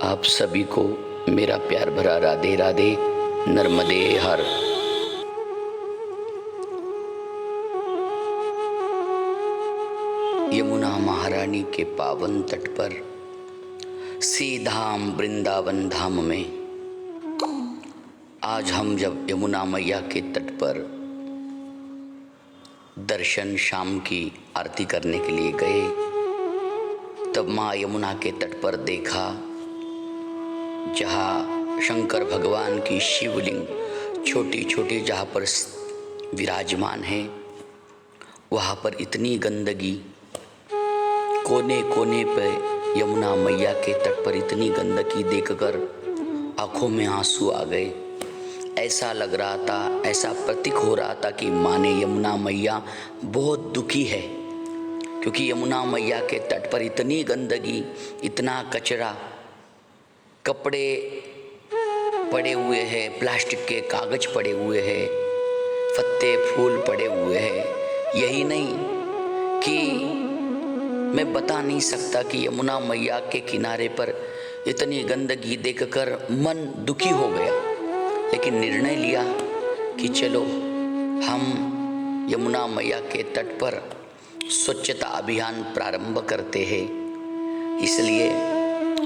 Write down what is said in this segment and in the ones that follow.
आप सभी को मेरा प्यार भरा राधे राधे, नर्मदे हर। यमुना महारानी के पावन तट पर सीधाम वृंदावन धाम में आज हम जब यमुना मैया के तट पर दर्शन शाम की आरती करने के लिए गए, तब माँ यमुना के तट पर देखा जहाँ शंकर भगवान की शिवलिंग छोटी छोटी जहाँ पर विराजमान है, वहाँ पर इतनी गंदगी, कोने कोने पे यमुना मैया के तट पर इतनी गंदगी देखकर आंखों में आंसू आ गए। ऐसा लग रहा था, ऐसा प्रतीक हो रहा था कि माँ ने यमुना मैया बहुत दुखी है, क्योंकि यमुना मैया के तट पर इतनी गंदगी, इतना कचरा, कपड़े पड़े हुए हैं, प्लास्टिक के कागज पड़े हुए हैं, पत्ते फूल पड़े हुए हैं। यही नहीं कि मैं बता नहीं सकता कि यमुना मैया के किनारे पर इतनी गंदगी देखकर मन दुखी हो गया, लेकिन निर्णय लिया कि चलो हम यमुना मैया के तट पर स्वच्छता अभियान प्रारंभ करते हैं। इसलिए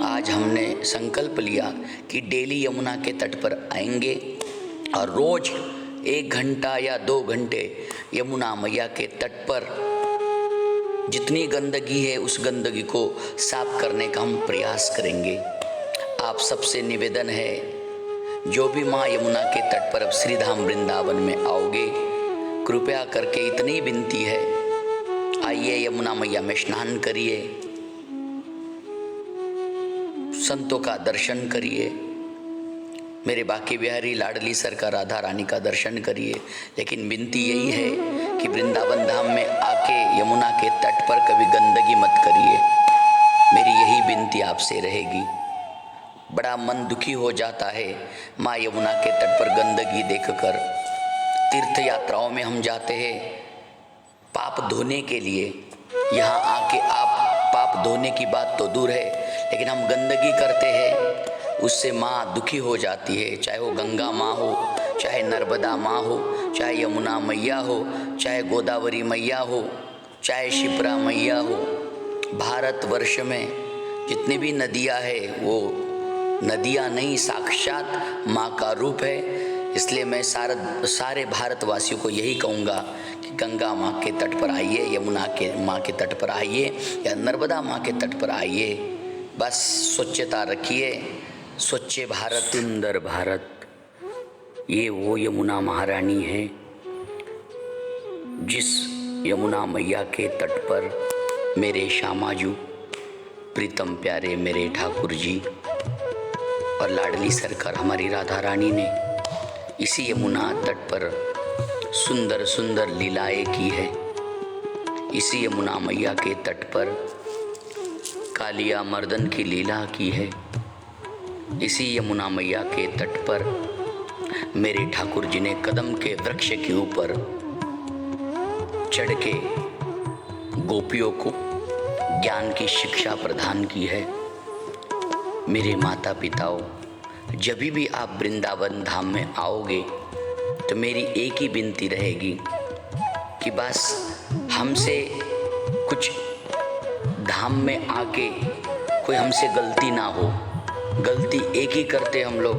आज हमने संकल्प लिया कि डेली यमुना के तट पर आएंगे और रोज 1 घंटा या 2 घंटे यमुना मैया के तट पर जितनी गंदगी है उस गंदगी को साफ करने का हम प्रयास करेंगे। आप सबसे निवेदन है, जो भी माँ यमुना के तट पर अब श्रीधाम वृंदावन में आओगे, कृपया करके इतनी विनती है, आइए यमुना मैया में स्नान करिए, संतों का दर्शन करिए, मेरे बाकी बिहारी लाडली सरकार राधा रानी का दर्शन करिए। लेकिन विनती यही है कि वृंदावन धाम में आके यमुना के तट पर कभी गंदगी मत करिए। मेरी यही विनती आपसे रहेगी। बड़ा मन दुखी हो जाता है माँ यमुना के तट पर गंदगी देखकर। तीर्थ यात्राओं में हम जाते हैं पाप धोने के लिए, यहाँ आके आप पाप धोने की बात तो दूर है, लेकिन हम गंदगी करते हैं, उससे माँ दुखी हो जाती है। चाहे वो गंगा माँ हो, चाहे नर्मदा माँ हो, चाहे यमुना मैया हो, चाहे गोदावरी मैया हो, चाहे शिप्रा मैया हो। भारतवर्ष में जितनी भी नदियाँ है वो नदियाँ नहीं, साक्षात माँ का रूप है। इसलिए मैं सारे भारतवासियों को यही कहूँगा कि गंगा माँ के तट पर आइए, यमुना के माँ के तट पर आइए या नर्मदा माँ के तट पर आइए। बस स्वच्छता रखिए। स्वच्छ भारत सुंदर भारत, ये वो यमुना महारानी है जिस यमुना मैया के तट पर मेरे श्यामाजू, प्रीतम प्यारे मेरे ठाकुर जी और लाडली सरकार हमारी राधा रानी ने इसी यमुना तट पर सुंदर सुंदर लीलाएं की है। इसी यमुना मैया के तट पर कालिया मर्दन की लीला की है। इसी यमुना मैया के तट पर मेरे ठाकुर जी ने कदम के वृक्ष के ऊपर चढ़ के गोपियों को ज्ञान की शिक्षा प्रदान की है। मेरे माता पिताओं, जब भी आप वृंदावन धाम में आओगे तो मेरी एक ही विनती रहेगी कि बस हमसे कुछ धाम में आके कोई हमसे गलती ना हो। गलती एक ही करते हम लोग,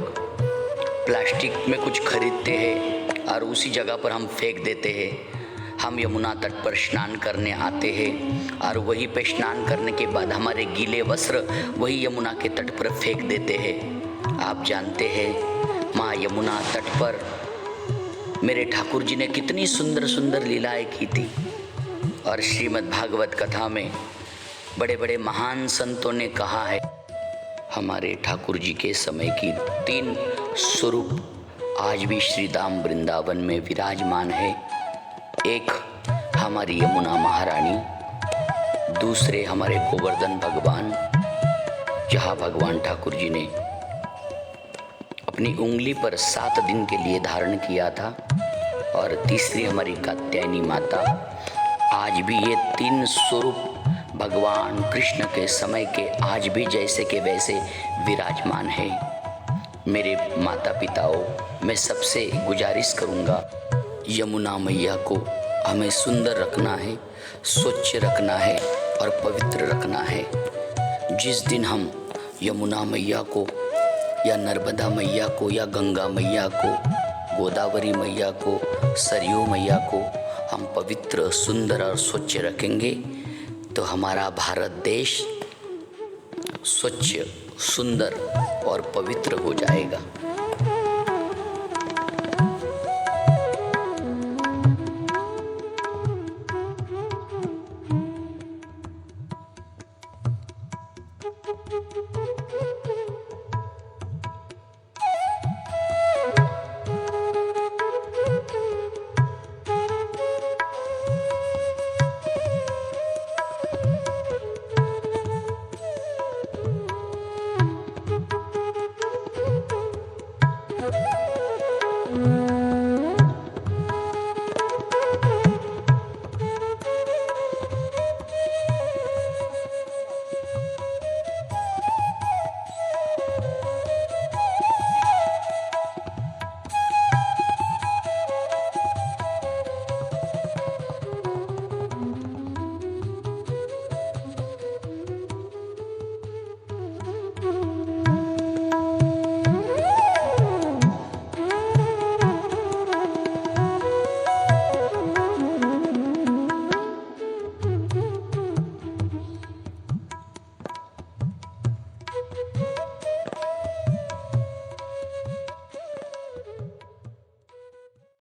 प्लास्टिक में कुछ खरीदते हैं और उसी जगह पर हम फेंक देते हैं। हम यमुना तट पर स्नान करने आते हैं और वहीं पे स्नान करने के बाद हमारे गीले वस्त्र वही यमुना के तट पर फेंक देते हैं। आप जानते हैं माँ यमुना तट पर मेरे ठाकुर जी ने कितनी सुंदर सुंदर लीलाएं की थी। और श्रीमद् भागवत कथा में बड़े बड़े महान संतों ने कहा है, हमारे ठाकुर जी के समय की 3 स्वरूप आज भी श्रीधाम वृंदावन में विराजमान है। एक हमारी यमुना महारानी, दूसरे हमारे गोवर्धन भगवान, जहाँ भगवान ठाकुर जी ने अपनी उंगली पर 7 दिन के लिए धारण किया था, और तीसरी हमारी कात्यायनी माता। आज भी ये 3 स्वरूप भगवान कृष्ण के समय के आज भी जैसे के वैसे विराजमान है। मेरे माता पिताओं, मैं सबसे गुजारिश करूँगा, यमुना मैया को हमें सुंदर रखना है, स्वच्छ रखना है और पवित्र रखना है। जिस दिन हम यमुना मैया को या नर्मदा मैया को या गंगा मैया को, गोदावरी मैया को, सरयू मैया को हम पवित्र, सुंदर और स्वच्छ रखेंगे तो हमारा भारत देश स्वच्छ, सुंदर और पवित्र हो जाएगा।